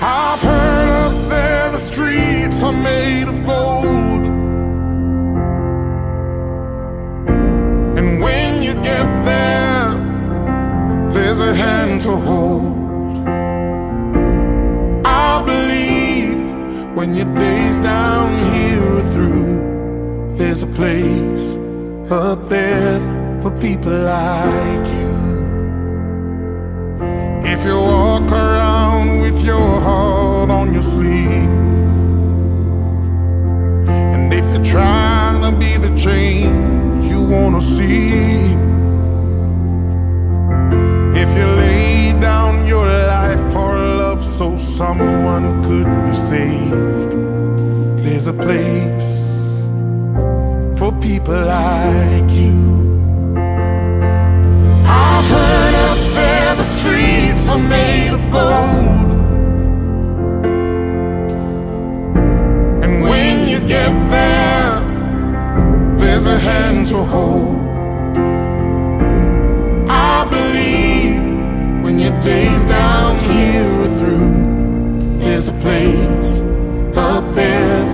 I've heard up there the streets are made of gold, and when you get there, there's a hand to hold. I believe when your days down here are through, there's a place up there for people like you. If you walk around with your heart on your sleeve, and if you're trying to be the change you wanna see, if you lay down your life for love so someone could be saved, there's a place for people like you. I've heard up there the streets are made of gold, and when you get there, there's a hand to hold.